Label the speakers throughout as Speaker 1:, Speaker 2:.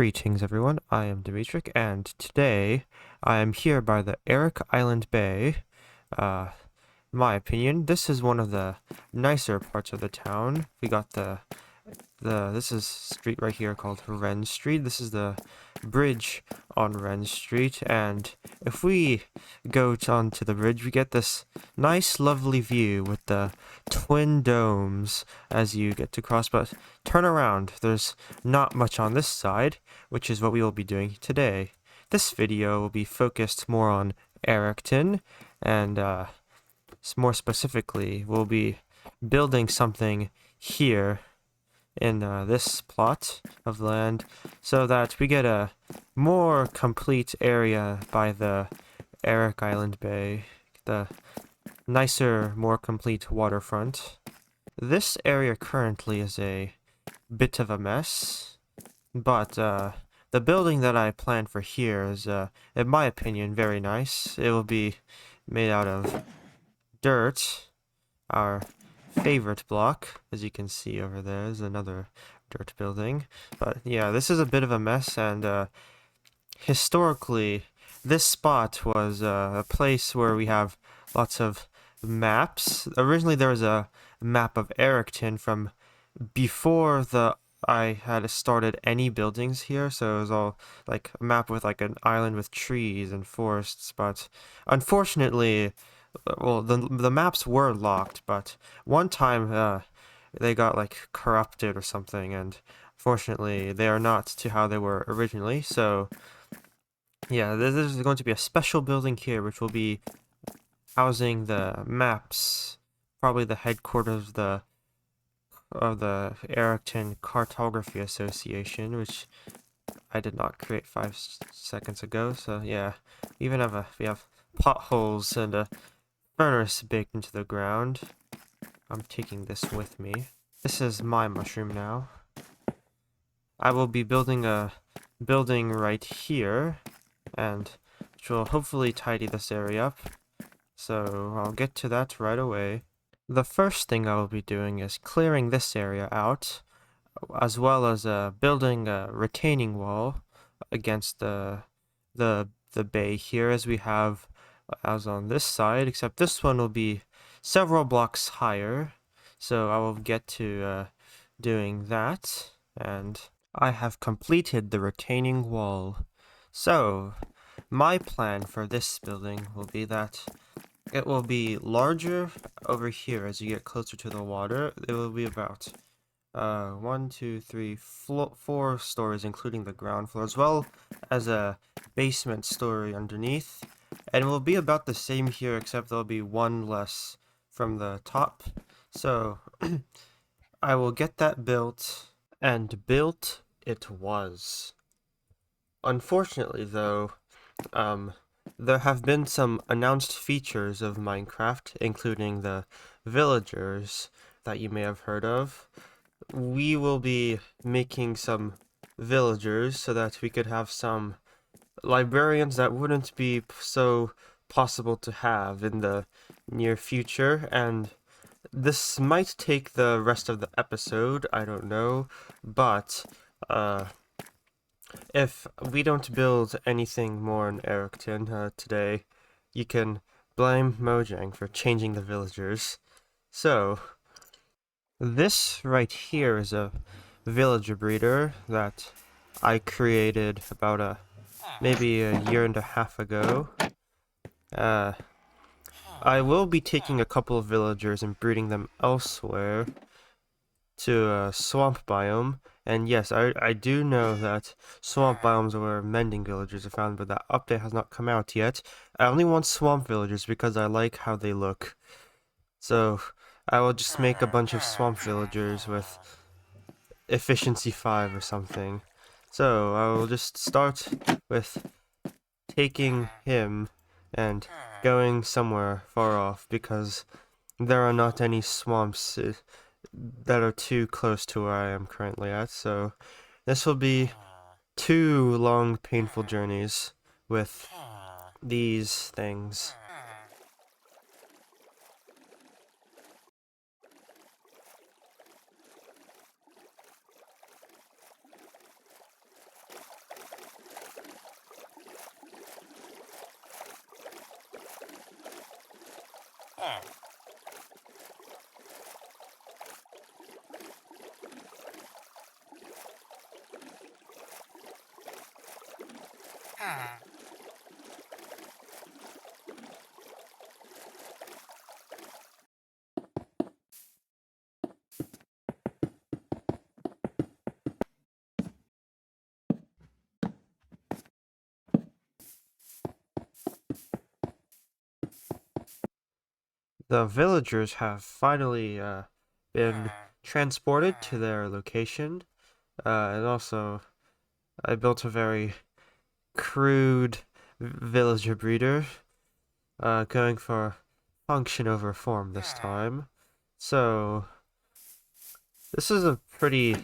Speaker 1: Greetings everyone, I am Dimitrik, and today I am here by the Eric Island Bay. In my opinion, this is one of the nicer parts of the town. We got this is street right here called Wren Street. This is the bridge on Wren Street, and if we go onto the bridge, we get this nice lovely view with the twin domes as you get to cross, but turn around, there's not much on this side, which is what we will be doing today. This video will be focused more on Ericton, and more specifically, we'll be building something here in this plot of land so that we get a more complete area by the Eric Island Bay, the nicer, more complete waterfront. This area currently is a bit of a mess, but the building that I planned for here is, in my opinion, very nice. It will be made out of dirt, our favorite block. As you can see over there is another dirt building. But yeah, this is a bit of a mess, and historically, this spot was a place where we have lots of maps. Originally, there was a map of Ericton from before I had started any buildings here, so it was all like a map with like an island with trees and forests, but unfortunately, well, the maps were locked, but one time they got like corrupted or something, and fortunately they are not to how they were originally. So yeah, this is going to be a special building here, which will be housing the maps, probably the headquarters of the Ericton Cartography Association, which I did not create 5 seconds ago. So yeah, we have potholes and a furnace baked into the ground. I'm taking this with me. This is my mushroom now. I will be building a building right here, and which will hopefully tidy this area up. So I'll get to that right away. The first thing I will be doing is clearing this area out, as well as building a retaining wall against the bay here, as we have as on this side, except this one will be several blocks higher, so I will get to doing that, and I have completed the retaining wall. So my plan for this building will be that it will be larger over here as you get closer to the water. It will be about 1, 2, 3, 4 stories, including the ground floor, as well as a basement story underneath. And it will be about the same here, except there'll be one less from the top. So I will get that built, and built it was. Unfortunately, though, there have been some announced features of Minecraft, including the villagers that you may have heard of. We will be making some villagers so that we could have some librarians that wouldn't be so possible to have in the near future, and this might take the rest of the episode, I don't know, but if we don't build anything more in Ericton today, you can blame Mojang for changing the villagers. So this right here is a villager breeder that I created about maybe a year and a half ago. I will be taking a couple of villagers and breeding them elsewhere to a swamp biome. And yes, I do know that swamp biomes are where mending villagers are found, but that update has not come out yet. I only want swamp villagers because I like how they look. So I will just make a bunch of swamp villagers with efficiency 5 or something. So I will just start with taking him and going somewhere far off, because there are not any swamps that are too close to where I am currently at, so this will be 2 long, painful journeys with these things. The villagers have finally been transported to their location, and also I built a very crude villager breeder, going for function over form this time. So, this is a pretty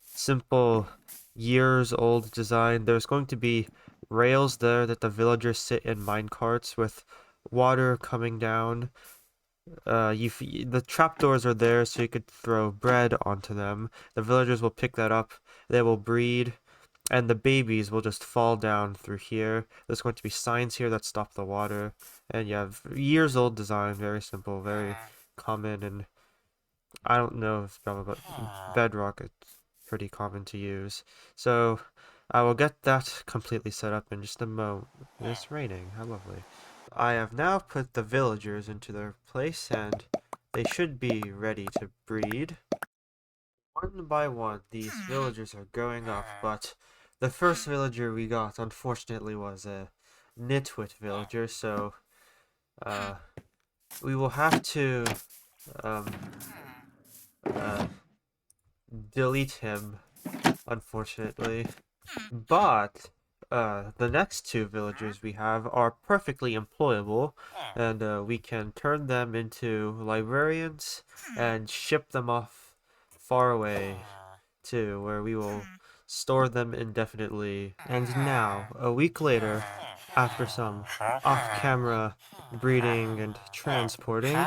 Speaker 1: simple, years old design. There's going to be rails there that the villagers sit in minecarts with water coming down. The trapdoors are there so you could throw bread onto them. The villagers will pick that up, they will breed, and the babies will just fall down through here. There's going to be signs here that stop the water. And you have years old design, very simple, very common, and I don't know if probably but Bedrock it's pretty common to use. So I will get that completely set up in just a moment. It's raining, how lovely. I have now put the villagers into their place and they should be ready to breed. One by one, these villagers are going up, but the first villager we got, unfortunately, was a nitwit villager, so uh, we will have to um, uh, delete him, unfortunately. But the next two villagers we have are perfectly employable, and we can turn them into librarians and ship them off far away to where we will store them indefinitely. And now, a week later, after some off-camera breeding and transporting,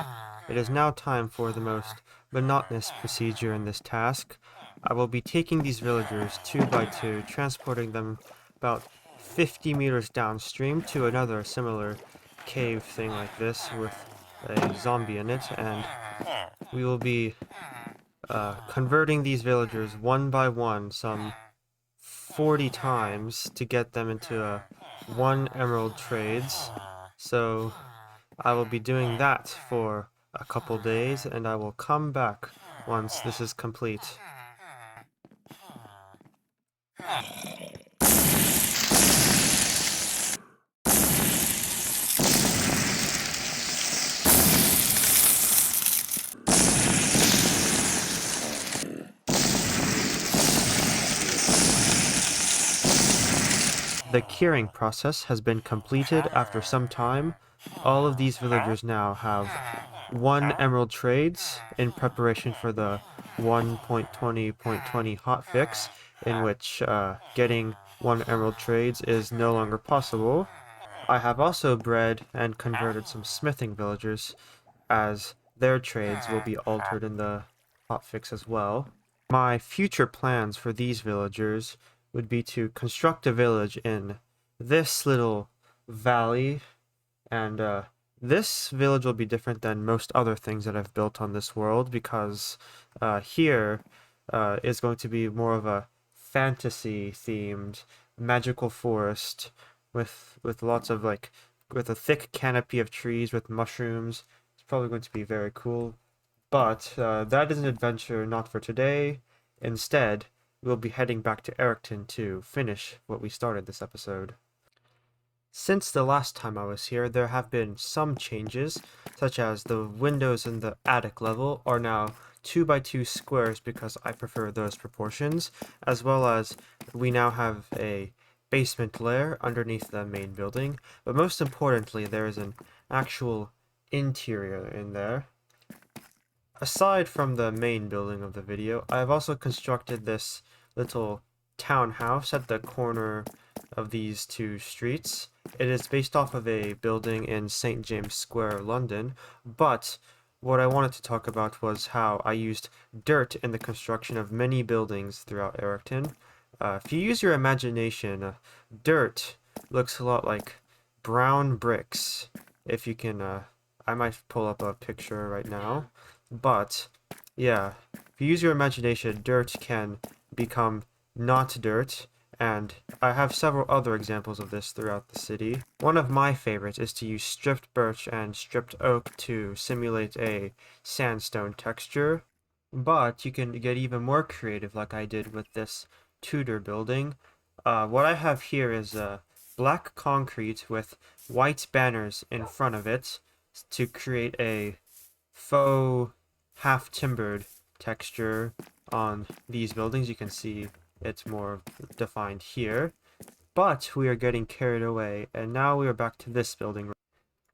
Speaker 1: it is now time for the most monotonous procedure in this task. I will be taking these villagers two by two, transporting them about 50 meters downstream to another similar cave thing like this with a zombie in it, and we will be converting these villagers one by one some 40 times to get them into one emerald trades. So I will be doing that for a couple days, and I will come back once this is complete. The curing process has been completed after some time. All of these villagers now have 1 emerald trades in preparation for the 1.20.20 hotfix, in which getting 1 emerald trades is no longer possible. I have also bred and converted some smithing villagers, as their trades will be altered in the hotfix as well. My future plans for these villagers would be to construct a village in this little valley, and this village will be different than most other things that I've built on this world, because here is going to be more of a fantasy-themed magical forest with lots of with a thick canopy of trees with mushrooms. It's probably going to be very cool. But that is an adventure not for today. Instead, we'll be heading back to Ericton to finish what we started this episode. Since the last time I was here, there have been some changes, such as the windows in the attic level are now 2 by 2 squares because I prefer those proportions, as well as we now have a basement layer underneath the main building, but most importantly, there is an actual interior in there. Aside from the main building of the video, I have also constructed this little townhouse at the corner of these two streets. It is based off of a building in St. James Square, London, but what I wanted to talk about was how I used dirt in the construction of many buildings throughout Ericton. If you use your imagination, dirt looks a lot like brown bricks, if you can I might pull up a picture right now. But, yeah, if you use your imagination, dirt can become not dirt, and I have several other examples of this throughout the city. One of my favorites is to use stripped birch and stripped oak to simulate a sandstone texture, but you can get even more creative like I did with this Tudor building. What I have here is black concrete with white banners in front of it to create a faux half-timbered texture on these buildings. You can see it's more defined here. But we are getting carried away, and now we are back to this building.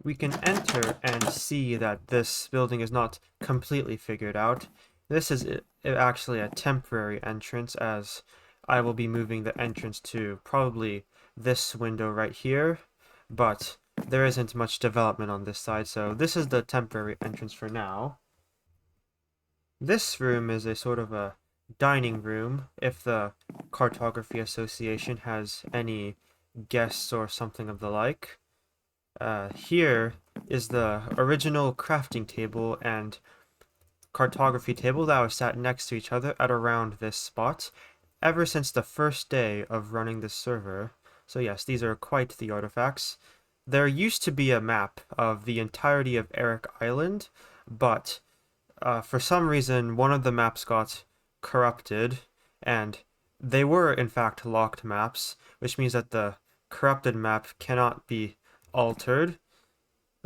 Speaker 1: We can enter and see that this building is not completely figured out. This is actually a temporary entrance, as I will be moving the entrance to probably this window right here, but there isn't much development on this side, so this is the temporary entrance for now. This room is a sort of a dining room, if the Cartography Association has any guests or something of the like. Here is the original crafting table and cartography table that was sat next to each other at around this spot ever since the first day of running this server. So yes, these are quite the artifacts. There used to be a map of the entirety of Eric Island, but for some reason one of the maps got corrupted, and they were in fact locked maps, which means that the corrupted map cannot be altered.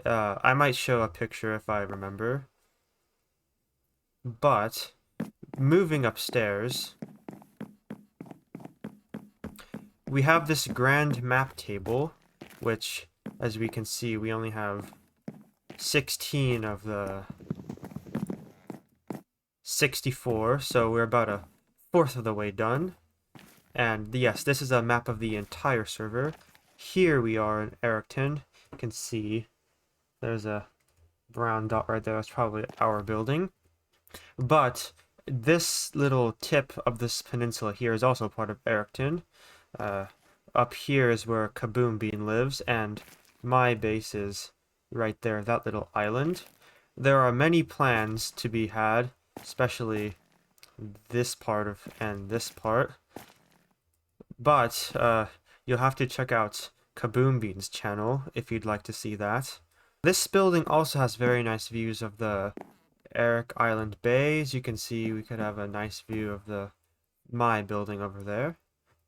Speaker 1: I might show a picture if I remember. But moving upstairs, we have this grand map table, which, as we can see, we only have 16 of the 64, so we're about a fourth of the way done. And yes, this is a map of the entire server. Here we are in Ericton. You can see there's a brown dot right there. That's probably our building. But this little tip of this peninsula here is also part of Ericton. Up here is where Kaboom Bean lives, and my base is right there, that little island. There are many plans to be had, especially this part of and this part. But you'll have to check out Kaboom Bean's channel if you'd like to see that. This building also has very nice views of the Eric Island Bay. As you can see, we could have a nice view of my building over there.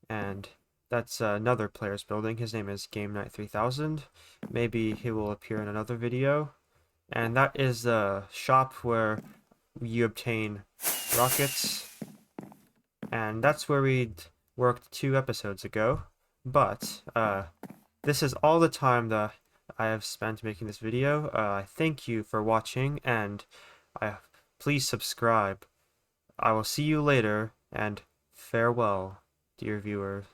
Speaker 1: And that's another player's building. His name is Game Night 3000. Maybe he will appear in another video. And that is the shop where you obtain rockets. And that's where we worked 2 episodes ago. But this is all the time that I have spent making this video. I thank you for watching, and please subscribe. I will see you later, and farewell, dear viewers.